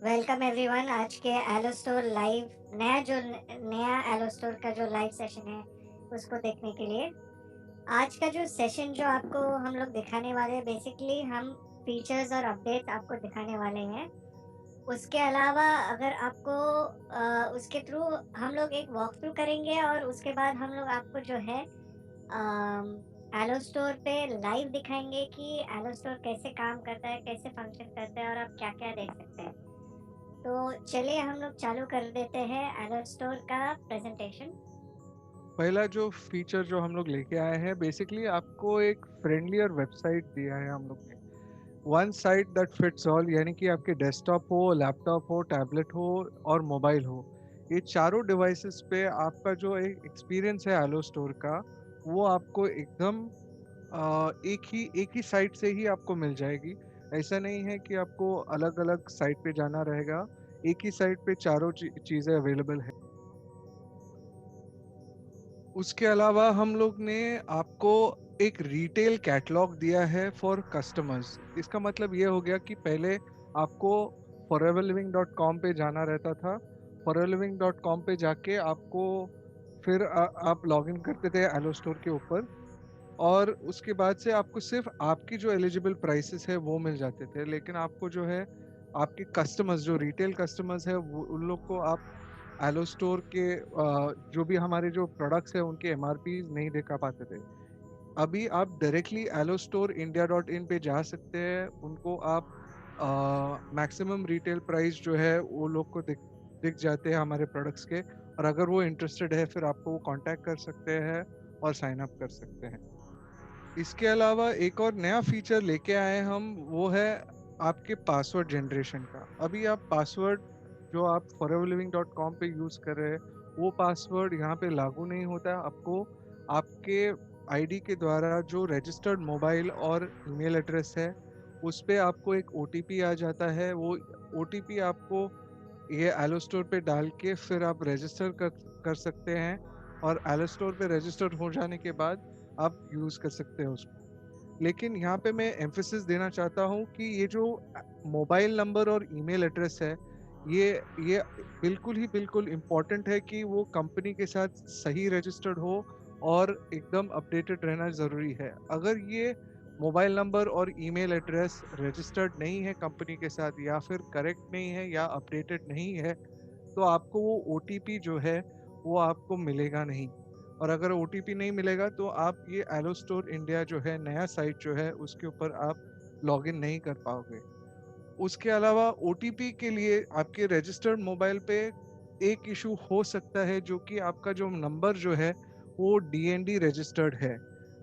Welcome everyone. आज के yellow store live नया एलो स्टोर का जो लाइव सेशन है उसको देखने के लिए। आज का जो सेशन जो आपको हम लोग दिखाने वाले हैं, बेसिकली हम फीचर्स और अपडेट्स आपको दिखाने वाले हैं। उसके अलावा अगर आपको उसके थ्रू हम लोग एक वॉक थ्रू करेंगे और उसके बाद हम लोग आपको जो है एलो स्टोर पे लाइव दिखाएंगे कि एलो स्टोर कैसे काम करता है, कैसे फंक्शन करता है और आप क्या क्या देख सकते हैं। तो चलिए हम लोग चालू कर देते हैं एलो स्टोर का प्रेजेंटेशन। पहला जो फीचर जो हम लोग लेके आए हैं, बेसिकली आपको एक फ्रेंडलियर वेबसाइट दिया है हम लोग ने। One site that fits all, यानी कि आपके डेस्कटॉप हो, लैपटॉप हो, टैबलेट हो और मोबाइल हो, ये चारों डिवाइसेस पे आपका जो एक एक्सपीरियंस है एलो स्टोर का, वो आपको एकदम एक ही साइट से ही आपको मिल जाएगी। ऐसा नहीं है कि आपको अलग अलग साइट पे जाना रहेगा। एक ही साइट पे चारों चीज़ें अवेलेबल है। उसके अलावा हम लोग ने आपको एक रिटेल कैटलॉग दिया है फॉर कस्टमर्स। इसका मतलब ये हो गया कि पहले आपको foreverliving.com पे जाना रहता था। foreverliving.com पे जाके आपको फिर आप लॉगिन करते थे एलो स्टोर के ऊपर, और उसके बाद से आपको सिर्फ आपकी जो एलिजिबल प्राइसेस है वो मिल जाते थे। लेकिन आपको जो है, आपके कस्टमर्स जो रिटेल कस्टमर्स है, वो उन लोग को आप एलो स्टोर के जो भी हमारे जो प्रोडक्ट्स है उनके एमआरपी नहीं दिखा पाते थे। अभी आप directly Ello store India dot in पे जा सकते हैं। उनको आप मैक्सिमम रिटेल प्राइस जो है वो लोग को दिख दिख जाते हैं हमारे प्रोडक्ट्स के। और अगर वो इंटरेस्टेड है फिर आपको वो कांटेक्ट कर सकते हैं और साइन अप कर सकते हैं। इसके अलावा एक और नया फीचर लेके आए हम, वो है आपके पासवर्ड जनरेशन का। अभी आप पासवर्ड जो आप foreverliving.com पे यूज कर रहे हैं, वो पासवर्ड यहाँ पे लागू नहीं होता। आपको आपके आईडी के द्वारा जो रजिस्टर्ड मोबाइल और ईमेल एड्रेस है, उस पे आपको एक ओटीपी आ जाता है। वो ओटीपी आपको ये एलो स्टोर पे डाल के फिर आप रजिस्टर कर सकते हैं। और एलो स्टोर पे रजिस्टर हो जाने के बाद आप यूज कर सकते हैं उसको। लेकिन यहाँ पे मैं एम्फेसिस देना चाहता हूँ कि ये जो मोबाइल नंबर और ईमेल एड्रेस है, ये बिल्कुल इम्पोर्टेंट है कि वो कंपनी के साथ सही रजिस्टर्ड हो और एकदम अपडेटेड रहना ज़रूरी है। अगर ये मोबाइल नंबर और ईमेल एड्रेस रजिस्टर्ड नहीं है कंपनी के साथ, या फिर करेक्ट नहीं है या अपडेटेड नहीं है, तो आपको वो ओटीपी जो है वो आपको मिलेगा नहीं। और अगर ओटीपी नहीं मिलेगा तो आप ये एलो स्टोर इंडिया जो है नया साइट जो है उसके ऊपर आप लॉगिन नहीं कर पाओगे। उसके अलावा ओटीपी के लिए आपके रजिस्टर्ड मोबाइल पे एक इशू हो सकता है, जो कि आपका जो नंबर जो है वो डीएनडी रजिस्टर्ड है।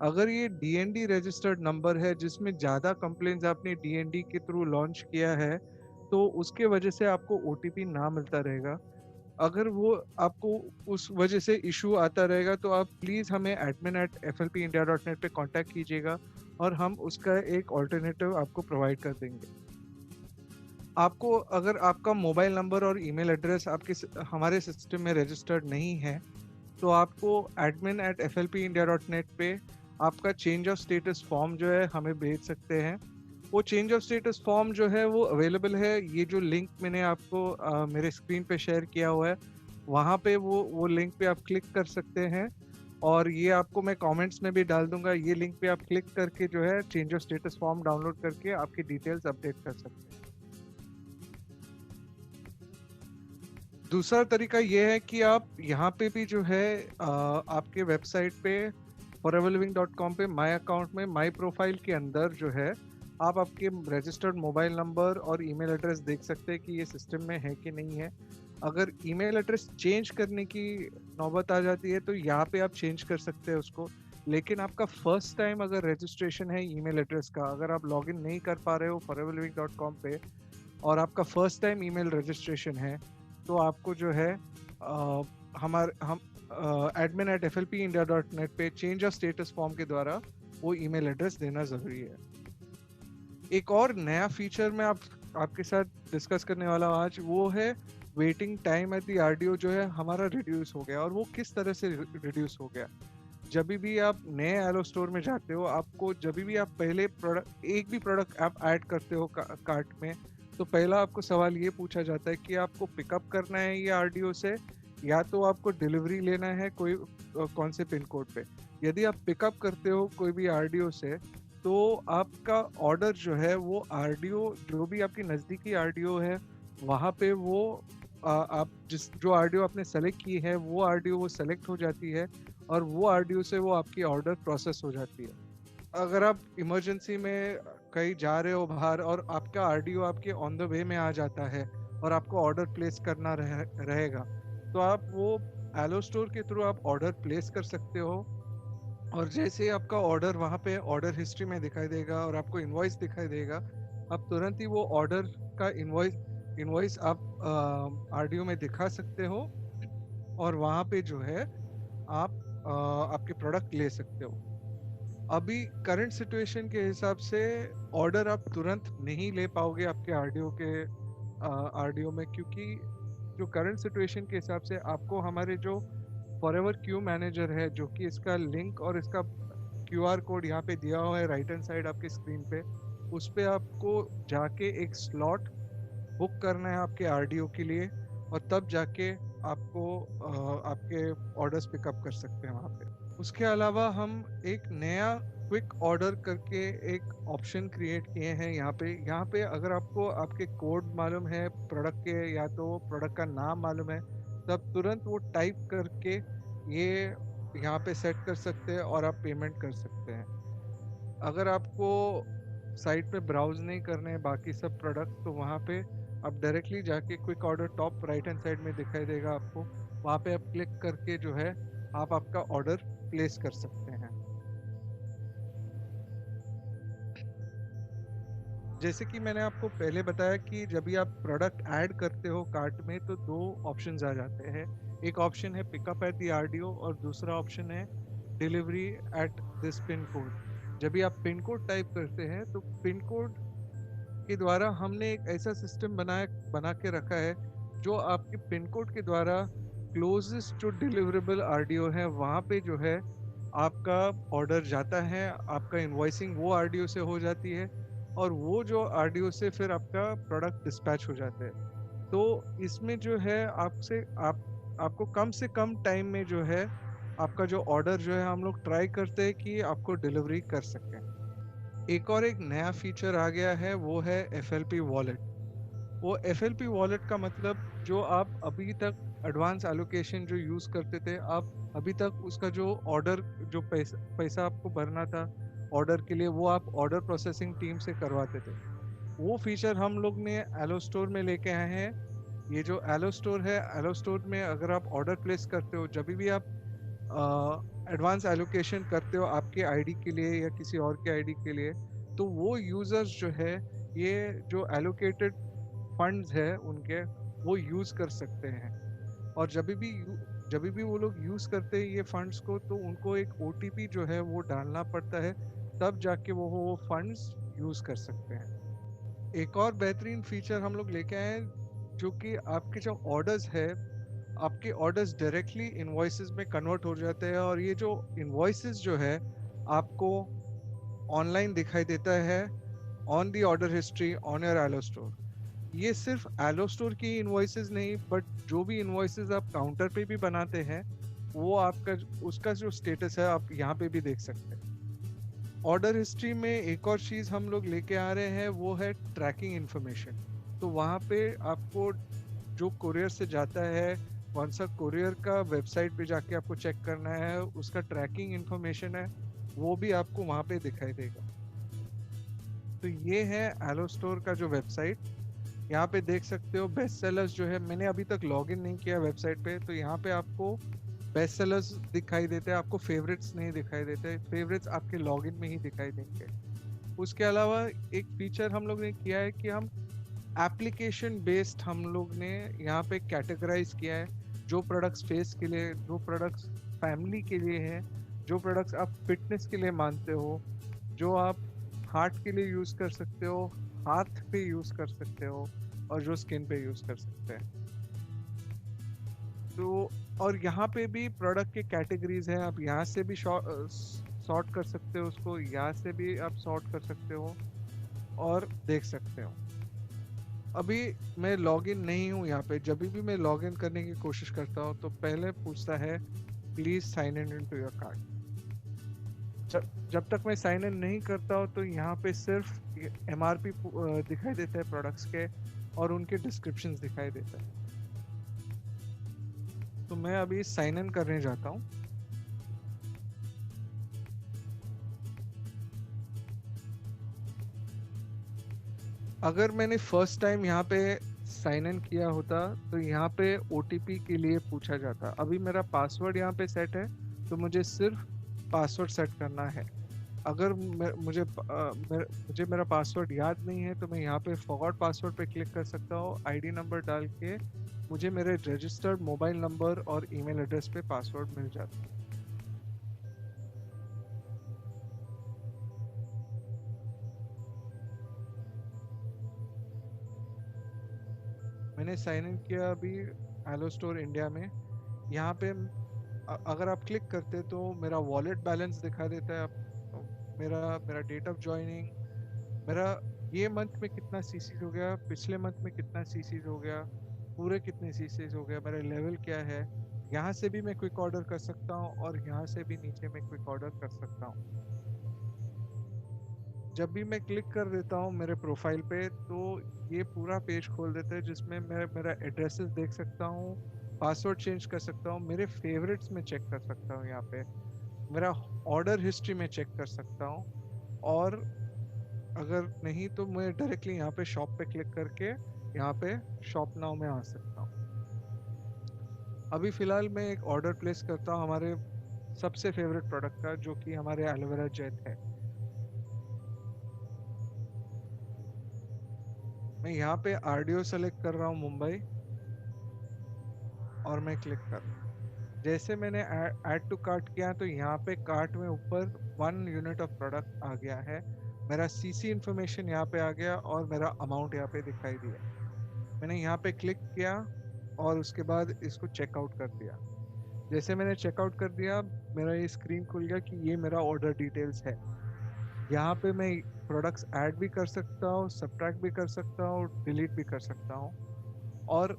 अगर ये डीएनडी रजिस्टर्ड नंबर है जिसमें ज़्यादा कंप्लेंट्स आपने डीएनडी के थ्रू लॉन्च किया है, तो उसके वजह से आपको ओटीपी ना मिलता रहेगा। अगर वो आपको उस वजह से इशू आता रहेगा तो आप प्लीज़ हमें admin@flpindia.net पे कांटेक्ट कीजिएगा और हम उसका एक ऑल्टरनेटिव आपको प्रोवाइड कर देंगे। आपको अगर आपका मोबाइल नंबर और ईमेल एड्रेस हमारे सिस्टम में रजिस्टर्ड नहीं है, तो आपको admin@flpindia.net पे आपका चेंज ऑफ स्टेटस फॉर्म जो है हमें भेज सकते हैं। वो चेंज ऑफ स्टेटस फॉर्म जो है वो अवेलेबल है। ये जो लिंक मैंने आपको मेरे स्क्रीन पे शेयर किया हुआ है, वहाँ पे वो लिंक पे आप क्लिक कर सकते हैं। और ये आपको मैं कमेंट्स में भी डाल दूंगा। ये लिंक पे आप क्लिक करके जो है change of status form download करके आपकी डिटेल्स अपडेट कर सकते हैं। दूसरा तरीका ये है कि आप यहाँ पे भी जो है आपके वेबसाइट पे foreverliving.com पे माई अकाउंट में माई प्रोफाइल के अंदर जो है आप आपके रजिस्टर्ड मोबाइल नंबर और ईमेल एड्रेस देख सकते हैं कि ये सिस्टम में है कि नहीं है। अगर ईमेल एड्रेस चेंज करने की नौबत आ जाती है तो यहाँ पे आप चेंज कर सकते हैं उसको। लेकिन आपका फर्स्ट टाइम अगर रजिस्ट्रेशन है ईमेल एड्रेस का, अगर आप लॉगिन नहीं कर पा रहे हो foreverliving.com पे और आपका फर्स्ट टाइम ईमेल रजिस्ट्रेशन है, तो आपको जो है हमारे हम admin@flpindia.net पे चेंज ऑफ स्टेटस फॉर्म के द्वारा वो ईमेल एड्रेस देना ज़रूरी है। एक और नया फीचर मैं आपके साथ डिस्कस करने वाला हूँ आज, वो है waiting time at the RDO जो है हमारा रिड्यूस हो गया। और वो किस तरह से रिड्यूस हो गया? जब भी आप नए एलो स्टोर में जाते हो, आपको जब भी आप पहले प्रोडक्ट एक भी प्रोडक्ट आप ऐड करते हो कार्ट में, तो पहला आपको सवाल ये पूछा जाता है कि आपको पिकअप करना है ये आरडीओ से, या तो आपको डिलीवरी लेना है कोई कौन से पिन कोड पे। यदि आप पिकअप करते हो कोई भी आरडीओ से, तो आपका ऑर्डर जो है वो आरडीओ, जो भी आपकी नज़दीकी आरडीओ है वहाँ पे वो आप जिस जो आरडीओ आपने सेलेक्ट की है वो आरडीओ वो सेलेक्ट हो जाती है, और वो आरडीओ से वो आपकी ऑर्डर प्रोसेस हो जाती है। अगर आप इमरजेंसी में कहीं जा रहे हो बाहर और आपका आरडीओ आपके ऑन द वे में आ जाता है और आपको ऑर्डर प्लेस करना रहेगा, तो आप वो एलो स्टोर के थ्रू आप ऑर्डर प्लेस कर सकते हो। और जैसे ही आपका ऑर्डर वहाँ पे ऑर्डर हिस्ट्री में दिखाई देगा और आपको इनवॉइस दिखाई देगा, आप तुरंत ही वो ऑर्डर का इनवॉइस इनवॉइस आप आरडीओ में दिखा सकते हो, और वहाँ पे जो है आप आपके प्रोडक्ट ले सकते हो। अभी करंट सिचुएशन के हिसाब से ऑर्डर आप तुरंत नहीं ले पाओगे आपके आरडीओ में, क्योंकि जो करंट सिचुएशन के हिसाब से आपको हमारे जो फॉरएवर क्यू मैनेजर है, जो कि इसका लिंक और इसका क्यूआर कोड यहाँ पे दिया हुआ है राइट हैंड साइड आपके स्क्रीन पे, उस पे आपको जाके एक स्लॉट बुक करना है आपके आरडीओ के लिए, और तब जाके आपको आपके ऑर्डर्स पिकअप कर सकते हैं वहाँ पे। उसके अलावा हम एक नया क्विक ऑर्डर करके एक ऑप्शन क्रिएट किए हैं यहाँ पे अगर आपको आपके कोड मालूम है प्रोडक्ट के, या तो प्रोडक्ट का नाम मालूम है, तब तुरंत वो टाइप करके ये यहाँ पे सेट कर सकते हैं और आप पेमेंट कर सकते हैं। अगर आपको साइट पे ब्राउज नहीं करने हैं बाकी सब प्रोडक्ट, तो वहाँ पे आप डायरेक्टली जाके quick order top right hand side में दिखाई देगा आपको, वहाँ पे आप क्लिक करके जो है आप आपका ऑर्डर प्लेस कर सकते हैं। जैसे कि मैंने आपको पहले बताया कि जब भी आप प्रोडक्ट ऐड करते हो कार्ट में, तो दो ऑप्शंस आ जाते हैं। एक ऑप्शन है पिकअप एट द आरडीओ और दूसरा ऑप्शन है delivery at this pin code. जब भी आप पिन कोड टाइप करते हैं, तो पिन कोड के द्वारा हमने एक ऐसा सिस्टम बना के रखा है जो आपके पिन कोड के द्वारा क्लोजेस्ट जो डिलीवरेबल आरडीओ है वहाँ पे जो है आपका ऑर्डर जाता है, आपका इनवॉइसिंग वो आरडीओ से हो जाती है, और वो जो आरडीओ से फिर आपका प्रोडक्ट डिस्पैच हो जाता है। तो इसमें जो है आपको कम से कम टाइम में जो है आपका जो ऑर्डर जो है हम लोग ट्राई करते हैं कि आपको डिलीवरी कर सकें। एक नया फीचर आ गया है, वो है FLP वॉलेट। वो FLP वॉलेट का मतलब, जो आप अभी तक एडवांस एलोकेशन जो यूज़ करते थे, आप अभी तक उसका जो ऑर्डर जो पैसा आपको भरना था ऑर्डर के लिए, वो आप ऑर्डर प्रोसेसिंग टीम से करवाते थे। वो फीचर हम लोग ने एलो स्टोर में लेके आए हैं। ये जो एलो स्टोर है, एलो स्टोर में अगर आप ऑर्डर प्लेस करते हो, जब भी आप एडवांस एलोकेशन करते हो आपके आईडी के लिए या किसी और के आईडी के लिए, तो वो यूज़र्स जो है ये जो एलोकेटेड फंड्स है उनके, वो यूज़ कर सकते हैं। और जब भी वो लोग यूज़ करते हैं ये फंड्स को, तो उनको एक ओटीपी जो है वो डालना पड़ता है, तब जाके वो फंड्स यूज़ कर सकते हैं। एक और बेहतरीन फीचर हम लोग लेके आए हैं, जो कि आपके जो ऑर्डर्स है, आपके ऑर्डर्स डायरेक्टली इनवॉइसेस में कन्वर्ट हो जाते हैं, और ये जो इनवॉइसेस जो है आपको ऑनलाइन दिखाई देता है on the order history on your Ello store. ये सिर्फ एलो स्टोर की इनवॉइसेस नहीं, बट जो भी इनवॉइसेस आप काउंटर पे भी बनाते हैं, वो आपका उसका जो स्टेटस है आप यहाँ पे भी देख सकते हैं। ऑर्डर हिस्ट्री में एक और चीज़ हम लोग लेके आ रहे हैं, वो है ट्रैकिंग इन्फॉर्मेशन। तो वहाँ पे आपको जो कुरियर से जाता है, कौन सा कुरियर का वेबसाइट पे जाके आपको चेक करना है, उसका ट्रैकिंग इन्फॉर्मेशन है, वो भी आपको वहाँ पे दिखाई देगा। तो ये है एलो स्टोर का जो वेबसाइट। यहाँ पे देख सकते हो बेस्ट सेलर्स जो है, मैंने अभी तक लॉगिन नहीं किया वेबसाइट पे, तो यहाँ पे आपको बेस्ट सेलर्स दिखाई देते हैं, आपको फेवरेट्स नहीं दिखाई देते। फेवरेट्स आपके लॉगिन में ही दिखाई देंगे। उसके अलावा एक फीचर हम लोग ने किया है कि हम एप्लीकेशन बेस्ड हम लोग ने यहाँ पे कैटेगराइज किया है, जो प्रोडक्ट्स फेस के लिए, जो प्रोडक्ट्स फैमिली के लिए हैं, जो प्रोडक्ट्स आप फिटनेस के लिए मानते हो, जो आप हार्ट के लिए यूज़ कर सकते हो, हाथ पे यूज़ कर सकते हो, और जो स्किन पे यूज़ कर सकते हैं। तो और यहाँ पे भी प्रोडक्ट के कैटेगरीज हैं, आप यहाँ से भी सॉर्ट कर सकते हो उसको, यहाँ से भी आप सॉर्ट कर सकते हो और देख सकते हो। अभी मैं लॉगिन नहीं हूँ यहाँ पे। जब भी मैं लॉगिन करने की कोशिश करता हूँ तो पहले पूछता है please sign in to your card. जब तक मैं साइन इन नहीं करता हूँ तो यहाँ पे सिर्फ एमआरपी दिखाई देता है प्रोडक्ट्स के, और उनके डिस्क्रिप्शंस दिखाई देता है। तो मैं अभी साइन इन करने जाता हूँ। अगर मैंने फर्स्ट टाइम यहाँ पे साइन इन किया होता तो यहाँ पे ओटीपी के लिए पूछा जाता। अभी मेरा पासवर्ड यहाँ पे सेट है, तो मुझे सिर्फ पासवर्ड सेट करना है। अगर मुझे मेरा पासवर्ड याद नहीं है तो मैं यहाँ पे फॉरगॉट पासवर्ड पे क्लिक कर सकता हूँ। आईडी नंबर डाल के मुझे मेरे रजिस्टर्ड मोबाइल नंबर और ईमेल एड्रेस पे पासवर्ड मिल जाता है। मैंने साइन इन किया अभी एलो स्टोर इंडिया में। यहाँ पे अगर आप क्लिक करते तो मेरा वॉलेट बैलेंस दिखा देता है। मेरा मेरा डेट ऑफ ज्वाइनिंग, मेरा ये मंथ में कितना सीसीज हो गया, पिछले मंथ में कितना सीसीज हो गया, पूरे कितने सीसीज हो गया, मेरा लेवल क्या है। यहाँ से भी मैं क्विक ऑर्डर कर सकता हूँ और यहाँ से भी नीचे मैं क्विक ऑर्डर कर सकता हूँ। जब भी मैं क्लिक कर देता हूँ मेरे प्रोफाइल पे तो ये पूरा पेज खोल देता है, जिसमें मैं मेरा एड्रेसेस देख सकता हूँ, पासवर्ड चेंज कर सकता हूँ, मेरे फेवरेट्स में चेक कर सकता हूँ, यहाँ पे मेरा ऑर्डर हिस्ट्री में चेक कर सकता हूँ। और अगर नहीं तो मैं डायरेक्टली यहाँ पे शॉप पे क्लिक करके यहाँ पे शॉप नाउ में आ सकता हूँ। अभी फिलहाल मैं एक ऑर्डर प्लेस करता हूँ हमारे सबसे फेवरेट प्रोडक्ट का, जो कि हमारे एलोवेरा जेल है। मैं यहाँ पे आरडीओ सेलेक्ट कर रहा हूँ मुंबई, और मैं क्लिक कर रहा हूँ। जैसे मैंने ऐड टू कार्ट किया तो यहाँ पे कार्ट में ऊपर 1 यूनिट ऑफ प्रोडक्ट आ गया है। मेरा सीसी इंफॉर्मेशन यहाँ पे आ गया और मेरा अमाउंट यहाँ पे दिखाई दिया। मैंने यहाँ पे क्लिक किया और उसके बाद इसको चेकआउट कर दिया। जैसे मैंने चेकआउट कर दिया, मेरा ये स्क्रीन खुल गया कि ये मेरा ऑर्डर डिटेल्स है। यहाँ पे मैं प्रोडक्ट्स ऐड भी कर सकता हूँ, सब्ट्रैक्ट भी कर सकता हूँ, डिलीट भी कर सकता हूँ। और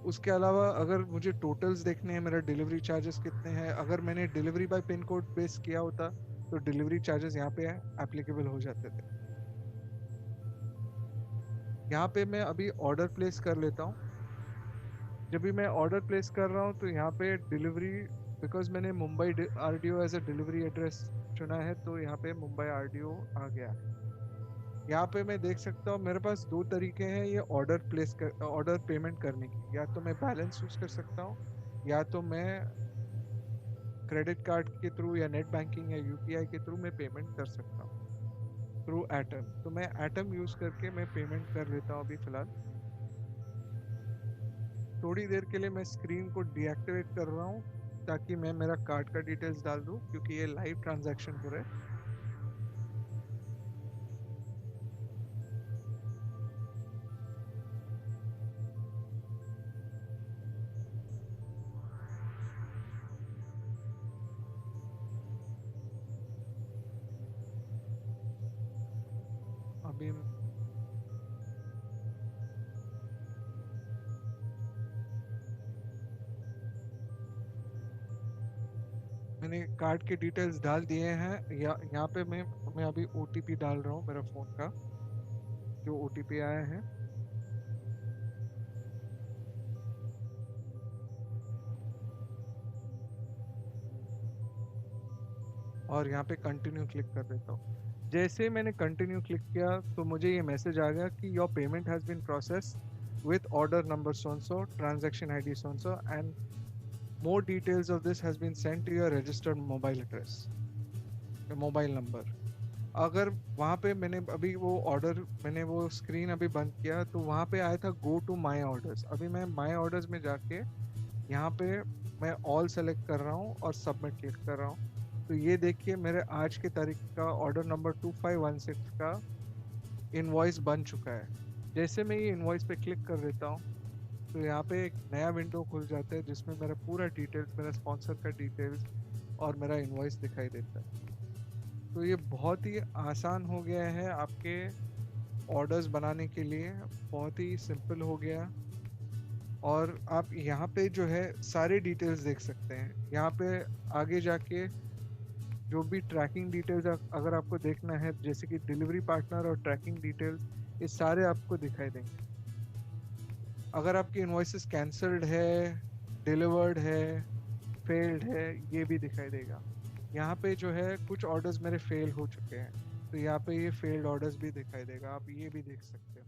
उसके अलावा अगर मुझे टोटल्स देखने हैं, मेरा डिलीवरी चार्जेस कितने हैं, अगर मैंने delivery bye pin code base किया होता तो डिलीवरी चार्जेस यहाँ पे एप्लीकेबल हो जाते थे। यहाँ पे मैं अभी ऑर्डर प्लेस कर लेता हूँ। जब भी मैं ऑर्डर प्लेस कर रहा हूँ तो यहाँ पे डिलीवरी, बिकॉज मैंने Mumbai RDO as a delivery address चुना है, तो यहाँ पे मुंबई आरडीओ आ गया है। यहाँ पे मैं देख सकता हूँ मेरे पास दो तरीके हैं ये ऑर्डर पेमेंट करने की। या तो मैं बैलेंस यूज कर सकता हूँ, या तो मैं क्रेडिट कार्ड के थ्रू या नेट बैंकिंग या यूपीआई के थ्रू मैं पेमेंट कर सकता हूँ थ्रू एटम। तो मैं एटम यूज करके मैं पेमेंट कर लेता हूँ अभी फिलहाल। थोड़ी देर के लिए मैं स्क्रीन को डीएक्टिवेट कर रहा हूँ ताकि मैं मेरा कार्ड का डिटेल्स डाल दूँ, क्योंकि ये लाइव ट्रांजैक्शन हो रहा है। अभी मैंने कार्ड के डिटेल्स डाल दिए हैं। यहाँ पे मैं अभी ओटीपी डाल रहा हूँ मेरा फोन का, जो ओटीपी आया है। और यहाँ पे कंटिन्यू क्लिक कर देता हूँ। जैसे ही मैंने कंटिन्यू क्लिक किया तो मुझे ये मैसेज आ गया कि your payment has been process with order number so and so, transaction ID so and so, and more details of this has been sent to your registered mobile address, mobile number. अगर वहाँ पे मैंने वो screen अभी बंद किया तो वहाँ पे आया था गो टू माई ऑर्डर्स। अभी मैं माई ऑर्डर्स में जाके यहाँ पे मैं ऑल सेलेक्ट कर रहा हूँ और सबमिट क्लिक कर रहा हूँ। तो ये देखिए मेरे आज के तारीख का ऑर्डर नंबर 2516 का इनवॉइस बन चुका है। जैसे मैं ये इनवॉइस पे क्लिक कर देता हूँ तो यहाँ पे एक नया विंडो खुल जाता है जिसमें मेरा पूरा डिटेल्स, मेरा स्पॉन्सर का डिटेल्स और मेरा इनवॉइस दिखाई देता है। तो ये बहुत ही आसान हो गया है आपके ऑर्डर्स बनाने के लिए बहुत ही सिंपल हो गया। और आप यहाँ पे जो है सारे डिटेल्स देख सकते हैं। यहाँ पे आगे जाके जो भी ट्रैकिंग डिटेल्स अगर आपको देखना है, जैसे कि डिलीवरी पार्टनर और ट्रैकिंग डिटेल्स, ये सारे आपको दिखाई देंगे। अगर आपकी इनवॉइसेस कैंसल्ड है, डिलीवर्ड है, फेल्ड है, ये भी दिखाई देगा। यहाँ पे जो है कुछ ऑर्डर्स मेरे फेल हो चुके हैं, तो यहाँ पे ये फेल्ड ऑर्डर्स भी दिखाई देगा, आप ये भी देख सकते हो।